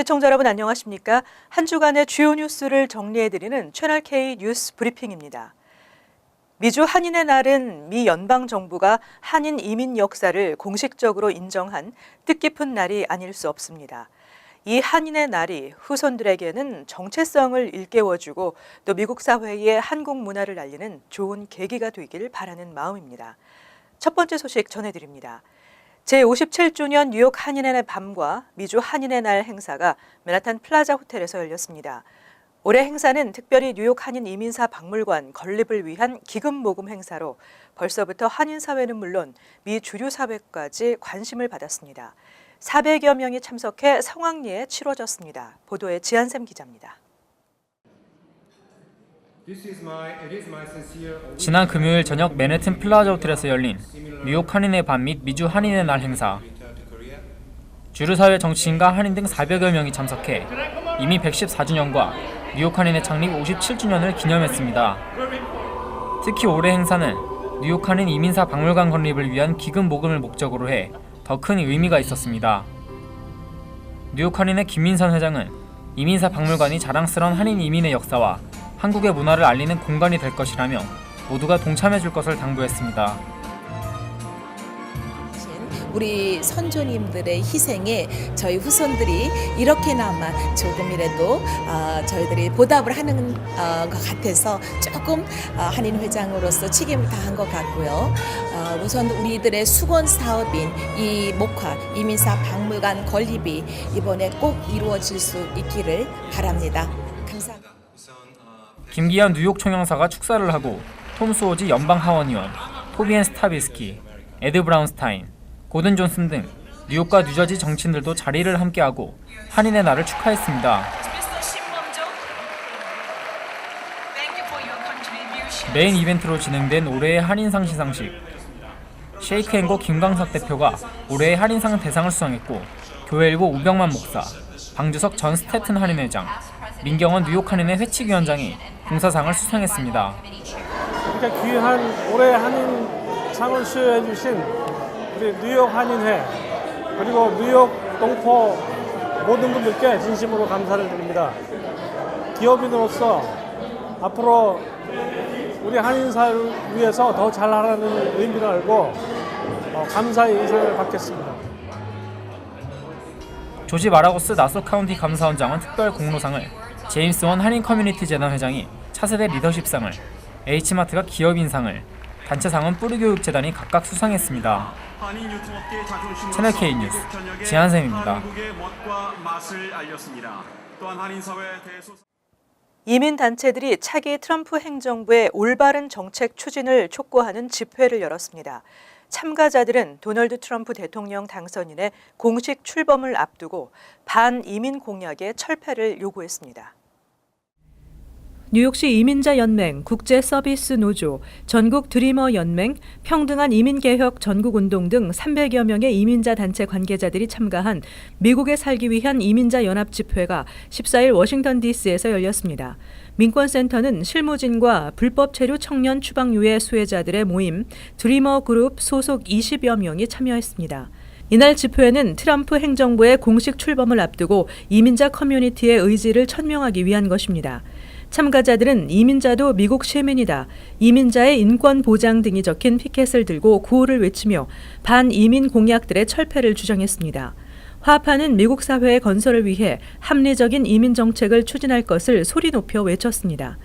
시청자 여러분 안녕하십니까? 한 주간의 주요 뉴스를 정리해드리는 채널K 뉴스 브리핑입니다. 미주 한인의 날은 미 연방정부가 한인 이민 역사를 공식적으로 인정한 뜻깊은 날이 아닐 수 없습니다. 이 한인의 날이 후손들에게는 정체성을 일깨워주고 또 미국 사회에 한국 문화를 알리는 좋은 계기가 되길 바라는 마음입니다. 첫 번째 소식 전해드립니다. 제57주년 뉴욕 한인의 날 밤과 미주 한인의 날 행사가 맨하탄 플라자 호텔에서 열렸습니다. 올해 행사는 특별히 뉴욕 한인 이민사 박물관 건립을 위한 기금 모금 행사로 벌써부터 한인 사회는 물론 미 주류 사회까지 관심을 받았습니다. 400여 명이 참석해 성황리에 치러졌습니다. 보도에 지한샘 기자입니다. 지난 금요일 저녁 맨해튼 플라자 호텔에서 열린 뉴욕 한인의 밤 및 미주 한인의 날 행사. 주류 사회 정치인과 한인 등 400여 명이 참석해 이미 114주년과 뉴욕 한인의 창립 57주년을 기념했습니다. 특히 올해 행사는 뉴욕 한인 이민사 박물관 건립을 위한 기금 모금을 목적으로 해 더 큰 의미가 있었습니다. 뉴욕 한인의 김민선 회장은 이민사 박물관이 자랑스러운 한인 이민의 역사와 한국의 문화를 알리는 공간이 될 것이라며 모두가 동참해줄 것을 당부했습니다. 우리 선조님들의 희생에 저희 후손들이 이렇게나마 조금이라도 저희들이 보답을 하는 것 같아서 조금 한인 회장으로서 책임을 다한 것 같고요. 우선 우리들의 수건 사업인 이 목화 이민사 박물관 건립이 이번에 꼭 이루어질 수 있기를 바랍니다. 감사합니다. 김기현 뉴욕 총영사가 축사를 하고 톰 수오지 연방 하원의원, 토비엔 스타비스키, 에드 브라운스타인, 고든 존슨 등 뉴욕과 뉴저지 정치인들도 자리를 함께하고 한인의 날을 축하했습니다. 메인 이벤트로 진행된 올해의 한인상 시상식. 쉐이크앤고 김광석 대표가 올해의 한인상 대상을 수상했고 교회일보 우병만 목사, 방주석 전 스태튼 한인회장, 민경원 뉴욕 한인회 회칙위원장이 봉사상을 수상했습니다. 이렇게 귀한 올해 한인상을 수여해 주신 우리 뉴욕 한인회 그리고 뉴욕 동포 모든 분들께 진심으로 감사를 드립니다. 기업인으로서 앞으로 우리 한인사를 위해서 더 잘하라는 의미를 알고 감사의 인사를 받겠습니다. 조지 마라고스 나소 카운티 감사원장은 특별 공로상을, 제임스 원 한인 커뮤니티 재단 회장이 차세대 리더십상을, H마트가 기업인상을, 단체상은 뿌리교육재단이 각각 수상했습니다. 채널K 뉴스 지한샘입니다. 이민단체들이 차기 트럼프 행정부의 올바른 정책 추진을 촉구하는 집회를 열었습니다. 참가자들은 도널드 트럼프 대통령 당선인의 공식 출범을 앞두고 반이민 공약의 철폐를 요구했습니다. 뉴욕시 이민자연맹, 국제서비스노조, 전국드리머연맹, 평등한 이민개혁 전국운동 등 300여 명의 이민자 단체 관계자들이 참가한 미국에 살기 위한 이민자 연합집회가 14일 워싱턴 DC에서 열렸습니다. 민권센터는 실무진과 불법 체류 청년 추방유예 수혜자들의 모임 드리머 그룹 소속 20여 명이 참여했습니다. 이날 집회는 트럼프 행정부의 공식 출범을 앞두고 이민자 커뮤니티의 의지를 천명하기 위한 것입니다. 참가자들은 이민자도 미국 시민이다, 이민자의 인권 보장 등이 적힌 피켓을 들고 구호를 외치며 반이민 공약들의 철폐를 주장했습니다. 화합하는 미국 사회의 건설을 위해 합리적인 이민 정책을 추진할 것을 소리 높여 외쳤습니다.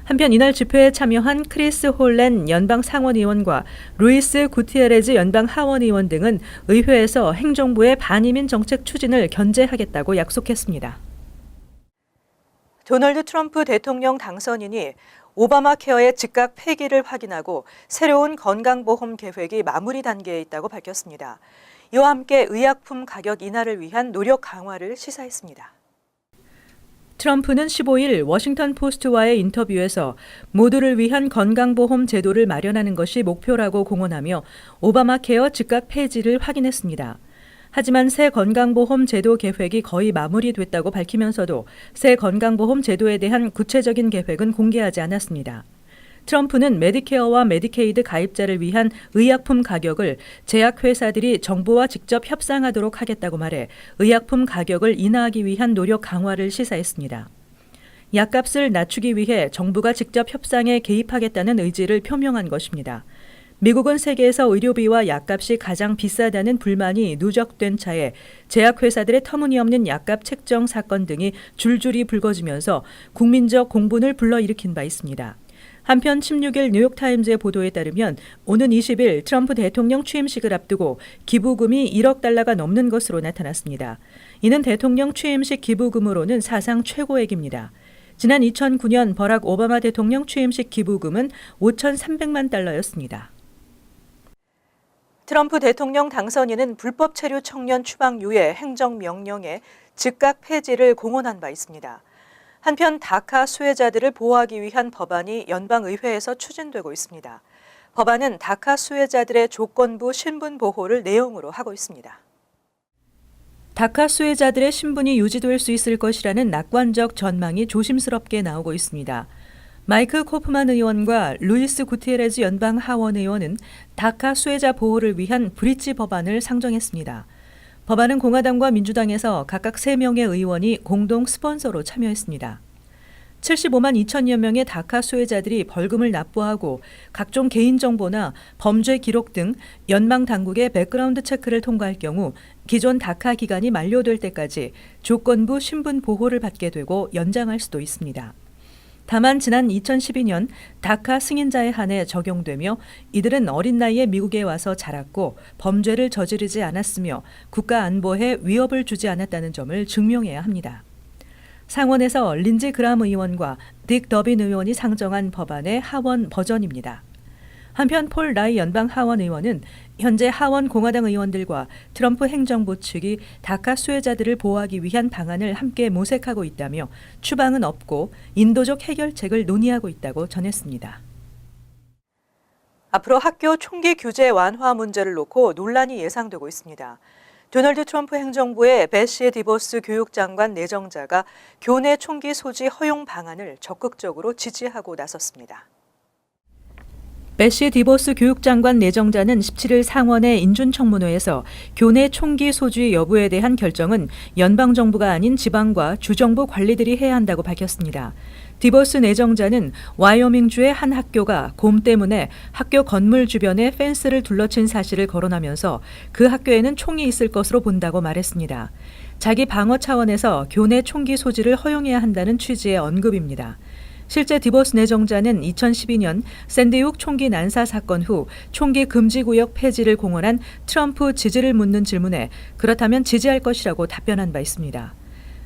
한편 이날 집회에 참여한 크리스 홀렌 연방 상원의원과 루이스 구티에레즈 연방 하원의원 등은 의회에서 행정부의 반이민 정책 추진을 견제하겠다고 약속했습니다. 도널드 트럼프 대통령 당선인이 오바마 케어의 즉각 폐기를 확인하고 새로운 건강보험 계획이 마무리 단계에 있다고 밝혔습니다. 이와 함께 의약품 가격 인하를 위한 노력 강화를 시사했습니다. 트럼프는 15일 워싱턴 포스트와의 인터뷰에서 모두를 위한 건강보험 제도를 마련하는 것이 목표라고 공언하며 오바마 케어 즉각 폐지를 확인했습니다. 하지만 새 건강보험 제도 계획이 거의 마무리됐다고 밝히면서도 새 건강보험 제도에 대한 구체적인 계획은 공개하지 않았습니다. 트럼프는 메디케어와 메디케이드 가입자를 위한 의약품 가격을 제약회사들이 정부와 직접 협상하도록 하겠다고 말해 의약품 가격을 인하하기 위한 노력 강화를 시사했습니다. 약값을 낮추기 위해 정부가 직접 협상에 개입하겠다는 의지를 표명한 것입니다. 미국은 세계에서 의료비와 약값이 가장 비싸다는 불만이 누적된 차에 제약회사들의 터무니없는 약값 책정 사건 등이 줄줄이 불거지면서 국민적 공분을 불러일으킨 바 있습니다. 한편 16일 뉴욕타임즈의 보도에 따르면 오는 20일 트럼프 대통령 취임식을 앞두고 기부금이 1억 달러가 넘는 것으로 나타났습니다. 이는 대통령 취임식 기부금으로는 사상 최고액입니다. 지난 2009년 버락 오바마 대통령 취임식 기부금은 5,300만 달러였습니다. 트럼프 대통령 당선인은 불법 체류 청년 추방유예 행정명령의 즉각 폐지를 공언한 바 있습니다. 한편 다카 수혜자들을 보호하기 위한 법안이 연방의회에서 추진되고 있습니다. 법안은 다카 수혜자들의 조건부 신분 보호를 내용으로 하고 있습니다. 다카 수혜자들의 신분이 유지될 수 있을 것이라는 낙관적 전망이 조심스럽게 나오고 있습니다. 마이크 코프만 의원과 루이스 구티에레즈 연방 하원 의원은 다카 수혜자 보호를 위한 브릿지 법안을 상정했습니다. 법안은 공화당과 민주당에서 각각 3명의 의원이 공동 스폰서로 참여했습니다. 75만 2천여 명의 다카 수혜자들이 벌금을 납부하고 각종 개인정보나 범죄 기록 등 연방 당국의 백그라운드 체크를 통과할 경우 기존 다카 기간이 만료될 때까지 조건부 신분 보호를 받게 되고 연장할 수도 있습니다. 다만 지난 2012년 다카 승인자에 한해 적용되며 이들은 어린 나이에 미국에 와서 자랐고 범죄를 저지르지 않았으며 국가 안보에 위협을 주지 않았다는 점을 증명해야 합니다. 상원에서 린지 그람 의원과 딕 더빈 의원이 상정한 법안의 하원 버전입니다. 한편 폴 라이 연방 하원 의원은 현재 하원 공화당 의원들과 트럼프 행정부 측이 다카 수혜자들을 보호하기 위한 방안을 함께 모색하고 있다며 추방은 없고 인도적 해결책을 논의하고 있다고 전했습니다. 앞으로 학교 총기 규제 완화 문제를 놓고 논란이 예상되고 있습니다. 도널드 트럼프 행정부의 베시 디보스 교육장관 내정자가 교내 총기 소지 허용 방안을 적극적으로 지지하고 나섰습니다. 베시 디보스 교육장관 내정자는 17일 상원의 인준청문회에서 교내 총기 소지 여부에 대한 결정은 연방정부가 아닌 지방과 주정부 관리들이 해야 한다고 밝혔습니다. 디보스 내정자는 와이오밍주의 한 학교가 곰 때문에 학교 건물 주변에 펜스를 둘러친 사실을 거론하면서 그 학교에는 총이 있을 것으로 본다고 말했습니다. 자기 방어 차원에서 교내 총기 소지를 허용해야 한다는 취지의 언급입니다. 실제 디보스 내정자는 2012년 샌디훅 총기 난사 사건 후 총기 금지 구역 폐지를 공언한 트럼프 지지를 묻는 질문에 그렇다면 지지할 것이라고 답변한 바 있습니다.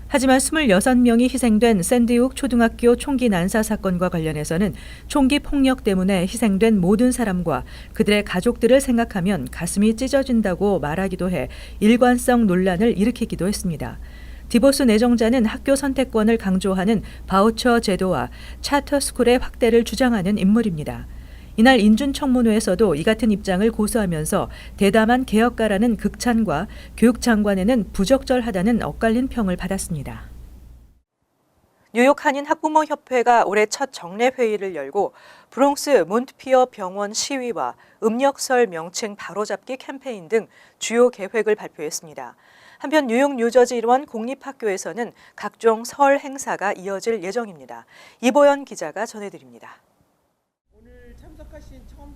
하지만 26명이 희생된 샌디훅 초등학교 총기 난사 사건과 관련해서는 총기 폭력 때문에 희생된 모든 사람과 그들의 가족들을 생각하면 가슴이 찢어진다고 말하기도 해 일관성 논란을 일으키기도 했습니다. 디보스 내정자는 학교 선택권을 강조하는 바우처 제도와 차터스쿨의 확대를 주장하는 인물입니다. 이날 인준청문회에서도 이 같은 입장을 고수하면서 대담한 개혁가라는 극찬과 교육장관에는 부적절하다는 엇갈린 평을 받았습니다. 뉴욕 한인 학부모협회가 올해 첫 정례회의를 열고 브롱스 몬트피어 병원 시위와 음력설 명칭 바로잡기 캠페인 등 주요 계획을 발표했습니다. 한편 뉴욕 뉴저지 일원 공립학교에서는 각종 설 행사가 이어질 예정입니다. 이보연 기자가 전해드립니다.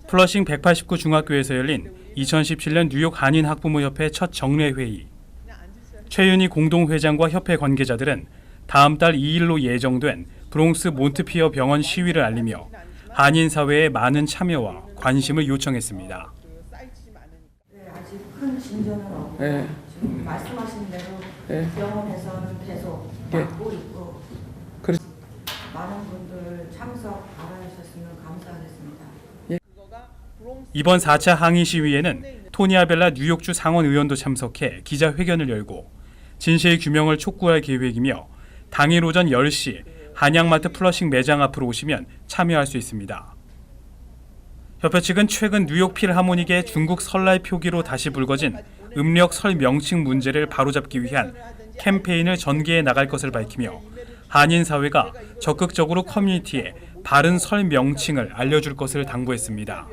플러싱 189 중학교에서 열린 2017년 뉴욕 한인 학부모협회 첫 정례회의. 최윤희 공동회장과 협회 관계자들은 다음 달 2일로 예정된 브롱스 몬트피어 병원 시위를 알리며 한인 사회의 많은 참여와 관심을 요청했습니다. 아직 큰 진전은 없고 지금 말씀하신 대로 병원에서는 계속 막고 있고 많은 분들 참석 바라주셨으면 감사하겠습니다. 이번 4차 항의 시위에는 토니 아벨라 뉴욕주 상원 의원도 참석해 기자회견을 열고 진실 규명을 촉구할 계획이며 당일 오전 10시 한양마트 플러싱 매장 앞으로 오시면 참여할 수 있습니다. 협회 측은 최근 뉴욕 필하모닉의 중국 설날 표기로 다시 불거진 음력 설 명칭 문제를 바로잡기 위한 캠페인을 전개해 나갈 것을 밝히며 한인 사회가 적극적으로 커뮤니티에 바른 설 명칭을 알려줄 것을 당부했습니다.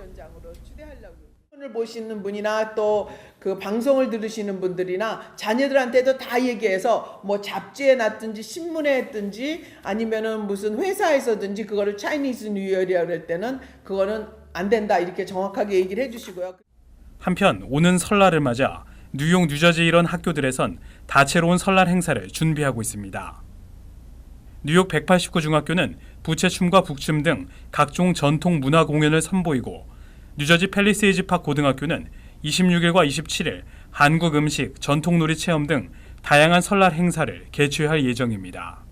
을 보시는 분이나 또 그 방송을 들으시는 분들이나 자녀들한테도 다 얘기해서 뭐 잡지에 놨든지 신문에 했든지 아니면은 무슨 회사에서든지 그거를 차이니즈 뉴이어라고 할 때는 그거는 안 된다 이렇게 정확하게 얘기를 해주시고요. 한편 오는 설날을 맞아 뉴욕, 뉴저지 이런 학교들에선 다채로운 설날 행사를 준비하고 있습니다. 뉴욕 189중학교는 부채춤과 북춤 등 각종 전통 문화 공연을 선보이고 뉴저지 팰리세이즈 팍 고등학교는 26일과 27일 한국 음식, 전통놀이 체험 등 다양한 설날 행사를 개최할 예정입니다.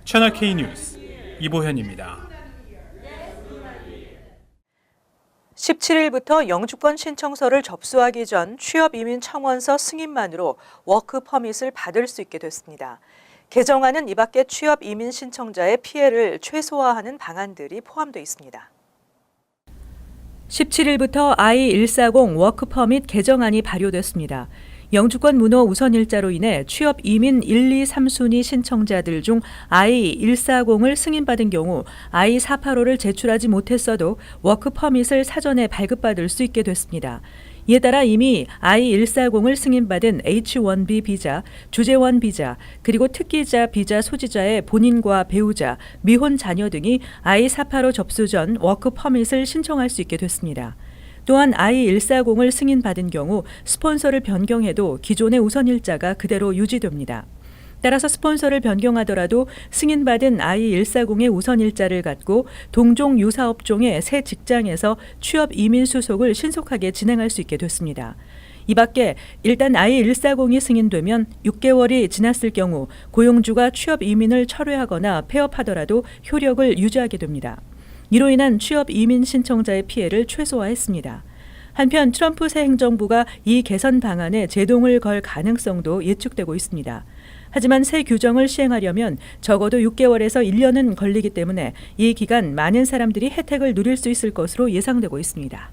채널 K 뉴스 이보현입니다. 17일부터 영주권 신청서를 접수하기 전 취업이민 청원서 승인만으로 워크 퍼밋을 받을 수 있게 됐습니다. 개정안은 이 밖에 취업이민 신청자의 피해를 최소화하는 방안들이 포함되어 있습니다. 17일부터 I-140 워크퍼밋 개정안이 발효됐습니다. 영주권 문호 우선일자로 인해 취업 이민 1, 2, 3순위 신청자들 중 I-140을 승인받은 경우 I-485를 제출하지 못했어도 워크퍼밋을 사전에 발급받을 수 있게 됐습니다. 이에 따라 이미 I-140을 승인받은 H-1B 비자, 주재원 비자, 그리고 특기자 비자 소지자의 본인과 배우자, 미혼 자녀 등이 I-485 접수 전 워크퍼밋을 신청할 수 있게 됐습니다. 또한 I-140을 승인받은 경우 스폰서를 변경해도 기존의 우선일자가 그대로 유지됩니다. 따라서 스폰서를 변경하더라도 승인받은 I-140의 우선일자를 갖고 동종 유사업종의 새 직장에서 취업 이민 수속을 신속하게 진행할 수 있게 됐습니다. 이 밖에 일단 I-140이 승인되면 6개월이 지났을 경우 고용주가 취업 이민을 철회하거나 폐업하더라도 효력을 유지하게 됩니다. 이로 인한 취업 이민 신청자의 피해를 최소화했습니다. 한편 트럼프 새 행정부가 이 개선 방안에 제동을 걸 가능성도 예측되고 있습니다. 하지만 새 규정을 시행하려면 적어도 6개월에서 1년은 걸리기 때문에 이 기간 많은 사람들이 혜택을 누릴 수 있을 것으로 예상되고 있습니다.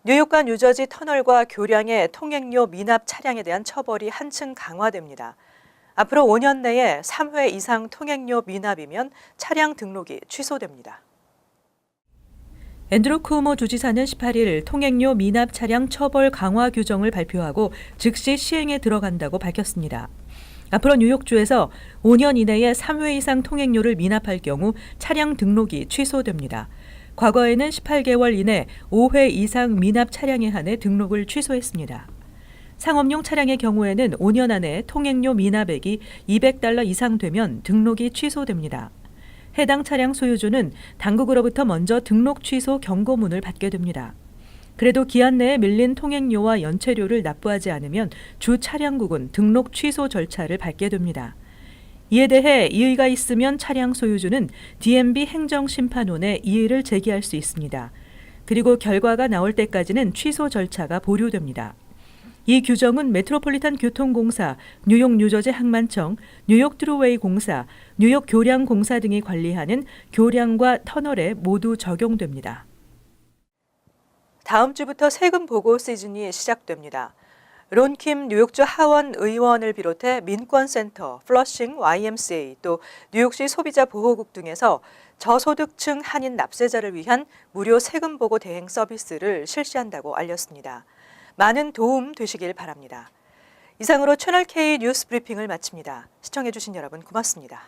뉴욕과 뉴저지 터널과 교량의 통행료 미납 차량에 대한 처벌이 한층 강화됩니다. 앞으로 5년 내에 3회 이상 통행료 미납이면 차량 등록이 취소됩니다. 앤드루 쿠오모 주지사는 18일 통행료 미납 차량 처벌 강화 규정을 발표하고 즉시 시행에 들어간다고 밝혔습니다. 앞으로 뉴욕주에서 5년 이내에 3회 이상 통행료를 미납할 경우 차량 등록이 취소됩니다. 과거에는 18개월 이내 5회 이상 미납 차량에 한해 등록을 취소했습니다. 상업용 차량의 경우에는 5년 안에 통행료 미납액이 $200 이상 되면 등록이 취소됩니다. 해당 차량 소유주는 당국으로부터 먼저 등록 취소 경고문을 받게 됩니다. 그래도 기한 내에 밀린 통행료와 연체료를 납부하지 않으면 주 차량국은 등록 취소 절차를 밟게 됩니다. 이에 대해 이의가 있으면 차량 소유주는 DMV 행정심판원에 이의를 제기할 수 있습니다. 그리고 결과가 나올 때까지는 취소 절차가 보류됩니다. 이 규정은 메트로폴리탄 교통공사, 뉴욕 뉴저지 항만청, 뉴욕 트루웨이 공사, 뉴욕 교량 공사 등이 관리하는 교량과 터널에 모두 적용됩니다. 다음 주부터 세금 보고 시즌이 시작됩니다. 론킴 뉴욕주 하원 의원을 비롯해 민권센터, 플러싱 YMCA, 또 뉴욕시 소비자보호국 등에서 저소득층 한인 납세자를 위한 무료 세금 보고 대행 서비스를 실시한다고 알렸습니다. 많은 도움 되시길 바랍니다. 이상으로 채널 K 뉴스 브리핑을 마칩니다. 시청해주신 여러분 고맙습니다.